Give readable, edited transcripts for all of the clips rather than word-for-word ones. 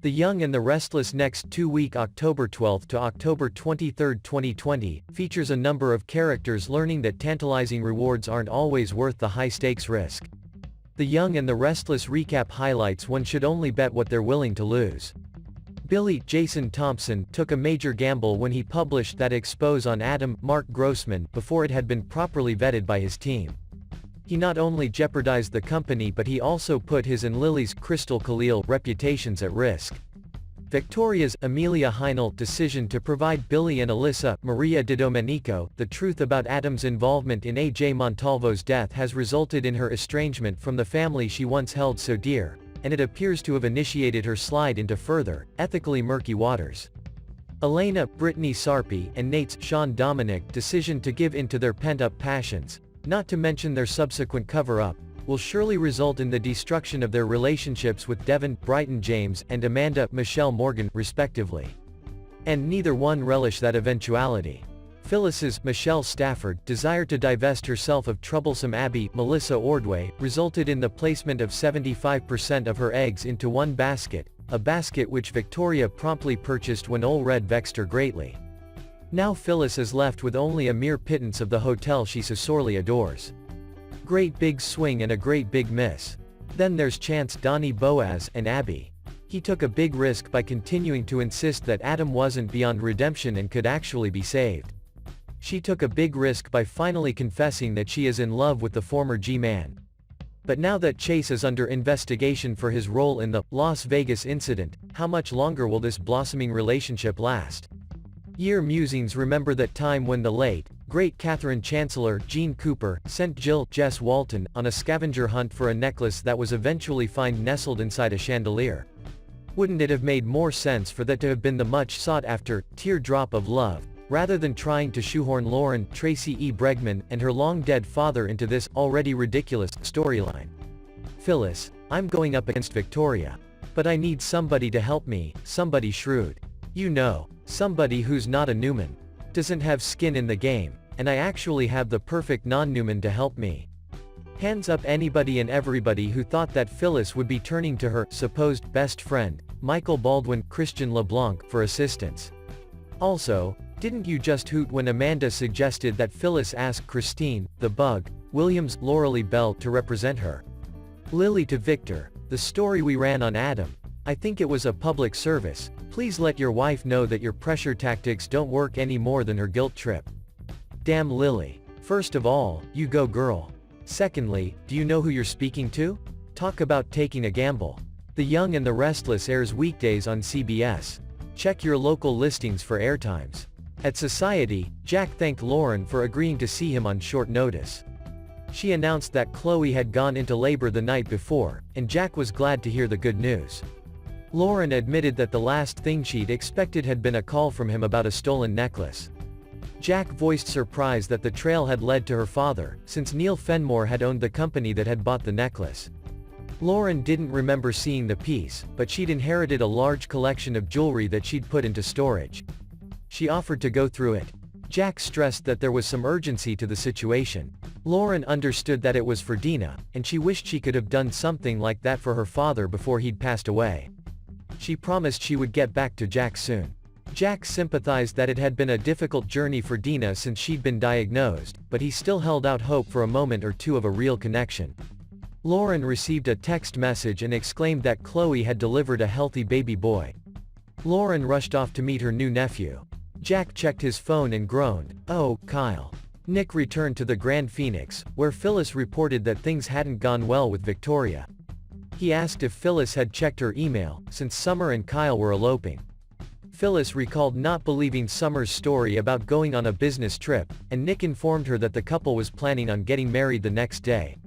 The Young and the Restless next 2-week October 12 to October 23, 2020, features a number of characters learning that tantalizing rewards aren't always worth the high-stakes risk. The Young and the Restless recap highlights one should only bet what they're willing to lose. Billy, Jason Thompson, took a major gamble when he published that expose on Adam, Mark Grossman, before it had been properly vetted by his team. He not only jeopardized the company but he also put his and Lily's, Crystal Khalil, reputations at risk. Victoria's, Amelia Heinel, decision to provide Billy and Alyssa, Maria DiDomenico, the truth about Adam's involvement in A.J. Montalvo's death has resulted in her estrangement from the family she once held so dear, and it appears to have initiated her slide into further, ethically murky waters. Elena, Brittany Sarpy, and Nate's, Sean Dominic, decision to give in to their pent-up passions, not to mention their subsequent cover-up, will surely result in the destruction of their relationships with Devin, Brighton James, and Amanda, Michelle Morgan, respectively. And neither one relish that eventuality. Phyllis's, Michelle Stafford, desire to divest herself of troublesome Abby, Melissa Ordway, resulted in the placement of 75% of her eggs into one basket, a basket which Victoria promptly purchased when Ole Red vexed her greatly. Now Phyllis is left with only a mere pittance of the hotel she so sorely adores. Great big swing and a great big miss. Then there's Chance, Donnie Boaz, and Abby. He took a big risk by continuing to insist that Adam wasn't beyond redemption and could actually be saved. She took a big risk by finally confessing that she is in love with the former G-Man. But now that Chase is under investigation for his role in the Las Vegas incident, how much longer will this blossoming relationship last? Year musings remember that time when the late, great Catherine Chancellor, Jean Cooper, sent Jill, Jess Walton, on a scavenger hunt for a necklace that was eventually found nestled inside a chandelier. Wouldn't it have made more sense for that to have been the much sought-after, teardrop of love, rather than trying to shoehorn Lauren, Tracy E. Bregman, and her long-dead father into this, already ridiculous, storyline? Phyllis, I'm going up against Victoria. But I need somebody to help me, somebody shrewd. You know, somebody who's not a Newman. Doesn't have skin in the game, and I actually have the perfect non-Newman to help me. Hands up anybody and everybody who thought that Phyllis would be turning to her supposed best friend, Michael Baldwin, Christian LeBlanc, for assistance. Also, didn't you just hoot when Amanda suggested that Phyllis ask Christine, the Bug, Williams, Lauralee Bell, to represent her? Lily to Victor, the story we ran on Adam. I think it was a public service. Please let your wife know that your pressure tactics don't work any more than her guilt trip. Damn Lily. First of all, you go girl. Secondly, do you know who you're speaking to? Talk about taking a gamble. The Young and the Restless airs weekdays on CBS. Check your local listings for airtimes. At Society, Jack thanked Lauren for agreeing to see him on short notice. She announced that Chloe had gone into labor the night before, and Jack was glad to hear the good news. Lauren admitted that the last thing she'd expected had been a call from him about a stolen necklace. Jack voiced surprise that the trail had led to her father, since Neil Fenmore had owned the company that had bought the necklace. Lauren didn't remember seeing the piece, but she'd inherited a large collection of jewelry that she'd put into storage. She offered to go through it. Jack stressed that there was some urgency to the situation. Lauren understood that it was for Dina, and she wished she could have done something like that for her father before he'd passed away. She promised she would get back to Jack soon. Jack sympathized that it had been a difficult journey for Dina since she'd been diagnosed, but he still held out hope for a moment or two of a real connection. Lauren received a text message and exclaimed that Chloe had delivered a healthy baby boy. Lauren rushed off to meet her new nephew. Jack checked his phone and groaned, "Oh, Kyle." Nick returned to the Grand Phoenix, where Phyllis reported that things hadn't gone well with Victoria. He asked if Phyllis had checked her email, since Summer and Kyle were eloping. Phyllis recalled not believing Summer's story about going on a business trip, and Nick informed her that the couple was planning on getting married the next day.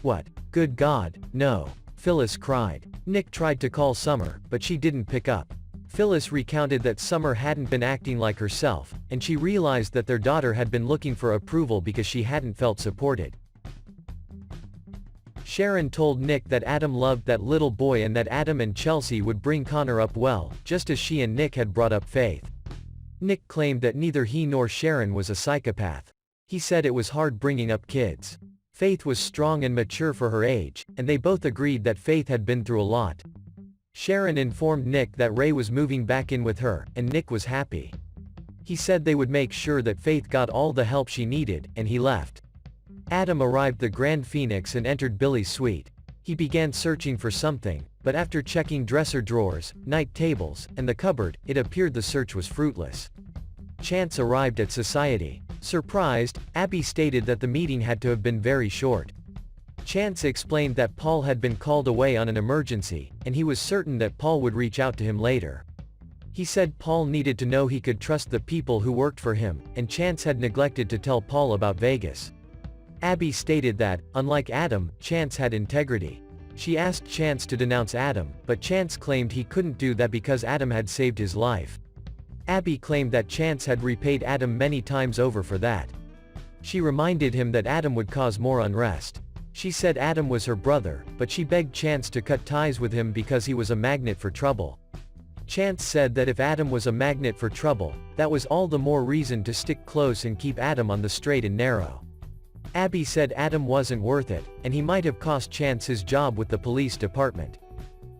"What? Good God, no," Phyllis cried. Nick tried to call Summer, but she didn't pick up. Phyllis recounted that Summer hadn't been acting like herself, and she realized that their daughter had been looking for approval because she hadn't felt supported. Sharon told Nick that Adam loved that little boy and that Adam and Chelsea would bring Connor up well, just as she and Nick had brought up Faith. Nick claimed that neither he nor Sharon was a psychopath. He said it was hard bringing up kids. Faith was strong and mature for her age, and they both agreed that Faith had been through a lot. Sharon informed Nick that Ray was moving back in with her, and Nick was happy. He said they would make sure that Faith got all the help she needed, and he left. Adam arrived the Grand Phoenix and entered Billy's suite. He began searching for something, but after checking dresser drawers, night tables, and the cupboard, it appeared the search was fruitless. Chance arrived at Society. Surprised, Abby stated that the meeting had to have been very short. Chance explained that Paul had been called away on an emergency, and he was certain that Paul would reach out to him later. He said Paul needed to know he could trust the people who worked for him, and Chance had neglected to tell Paul about Vegas. Abby stated that, unlike Adam, Chance had integrity. She asked Chance to denounce Adam, but Chance claimed he couldn't do that because Adam had saved his life. Abby claimed that Chance had repaid Adam many times over for that. She reminded him that Adam would cause more unrest. She said Adam was her brother, but she begged Chance to cut ties with him because he was a magnet for trouble. Chance said that if Adam was a magnet for trouble, that was all the more reason to stick close and keep Adam on the straight and narrow. Abby said Adam wasn't worth it, and he might have cost Chance his job with the police department.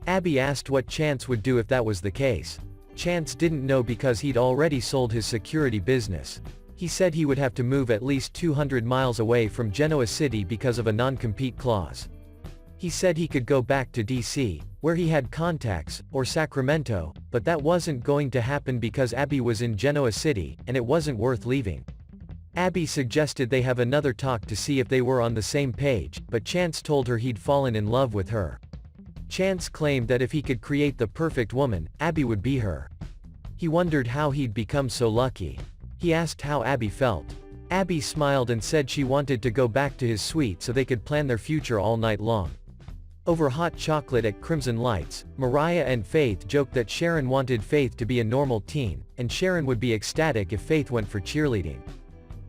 Abby asked what Chance would do if that was the case. Chance didn't know because he'd already sold his security business. He said he would have to move at least 200 miles away from Genoa City because of a non-compete clause. He said he could go back to DC, where he had contacts, or Sacramento, but that wasn't going to happen because Abby was in Genoa City, and it wasn't worth leaving. Abby suggested they have another talk to see if they were on the same page, but Chance told her he'd fallen in love with her. Chance claimed that if he could create the perfect woman, Abby would be her. He wondered how he'd become so lucky. He asked how Abby felt. Abby smiled and said she wanted to go back to his suite so they could plan their future all night long. Over hot chocolate at Crimson Lights, Mariah and Faith joked that Sharon wanted Faith to be a normal teen, and Sharon would be ecstatic if Faith went for cheerleading.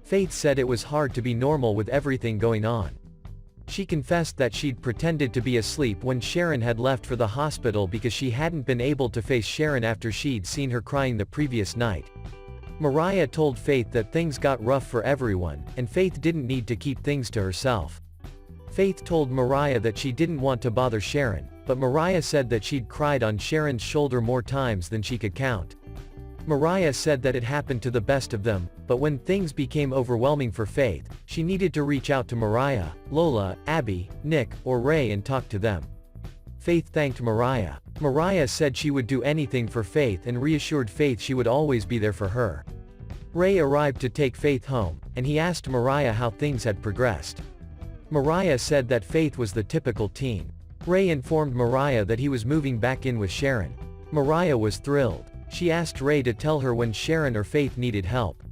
Faith said it was hard to be normal with everything going on. She confessed that she'd pretended to be asleep when Sharon had left for the hospital because she hadn't been able to face Sharon after she'd seen her crying the previous night. Mariah told Faith that things got rough for everyone, and Faith didn't need to keep things to herself. Faith told Mariah that she didn't want to bother Sharon, but Mariah said that she'd cried on Sharon's shoulder more times than she could count. Mariah said that it happened to the best of them, but when things became overwhelming for Faith, she needed to reach out to Mariah, Lola, Abby, Nick, or Ray and talk to them. Faith thanked Mariah. Mariah said she would do anything for Faith and reassured Faith she would always be there for her. Ray arrived to take Faith home, and he asked Mariah how things had progressed. Mariah said that Faith was the typical teen. Ray informed Mariah that he was moving back in with Sharon. Mariah was thrilled. She asked Ray to tell her when Sharon or Faith needed help.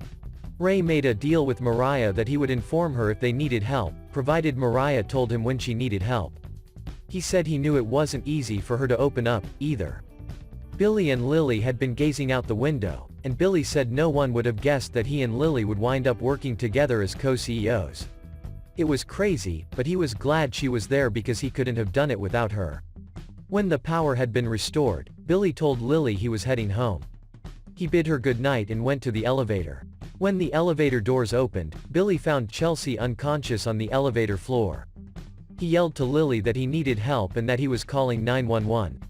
Ray made a deal with Mariah that he would inform her if they needed help, provided Mariah told him when she needed help. He said he knew it wasn't easy for her to open up, either. Billy and Lily had been gazing out the window, and Billy said no one would have guessed that he and Lily would wind up working together as co-CEOs. It was crazy, but he was glad she was there because he couldn't have done it without her. When the power had been restored, Billy told Lily he was heading home. He bid her goodnight and went to the elevator. When the elevator doors opened, Billy found Chelsea unconscious on the elevator floor. He yelled to Lily that he needed help and that he was calling 911.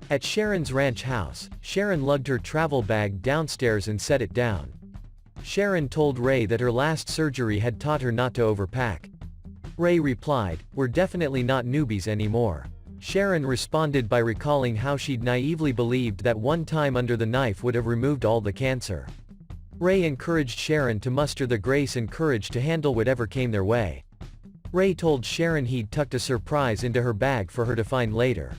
At Sharon's ranch house, Sharon lugged her travel bag downstairs and set it down. Sharon told Ray that her last surgery had taught her not to overpack. Ray replied, "We're definitely not newbies anymore." Sharon responded by recalling how she'd naively believed that one time under the knife would have removed all the cancer. Ray encouraged Sharon to muster the grace and courage to handle whatever came their way. Ray told Sharon he'd tucked a surprise into her bag for her to find later.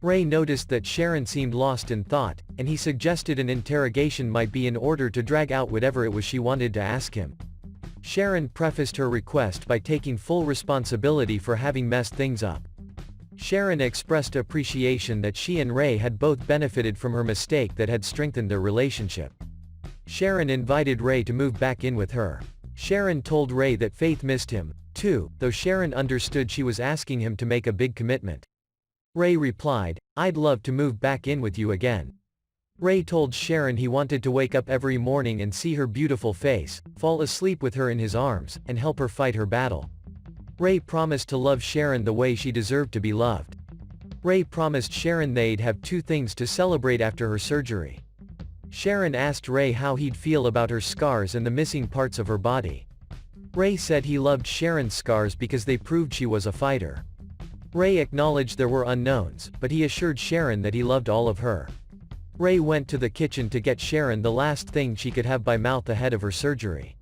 Ray noticed that Sharon seemed lost in thought, and he suggested an interrogation might be in order to drag out whatever it was she wanted to ask him. Sharon prefaced her request by taking full responsibility for having messed things up. Sharon expressed appreciation that she and Ray had both benefited from her mistake that had strengthened their relationship. Sharon invited Ray to move back in with her. Sharon told Ray that Faith missed him, too, though Sharon understood she was asking him to make a big commitment. Ray replied, "I'd love to move back in with you again." Ray told Sharon he wanted to wake up every morning and see her beautiful face, fall asleep with her in his arms, and help her fight her battle. Ray promised to love Sharon the way she deserved to be loved. Ray promised Sharon they'd have two things to celebrate after her surgery. Sharon asked Ray how he'd feel about her scars and the missing parts of her body. Ray said he loved Sharon's scars because they proved she was a fighter. Ray acknowledged there were unknowns, but he assured Sharon that he loved all of her. Ray went to the kitchen to get Sharon the last thing she could have by mouth ahead of her surgery.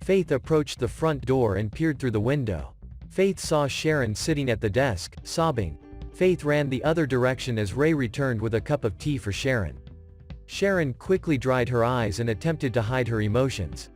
Faith approached the front door and peered through the window. Faith saw Sharon sitting at the desk, sobbing. Faith ran the other direction as Ray returned with a cup of tea for Sharon. Sharon quickly dried her eyes and attempted to hide her emotions.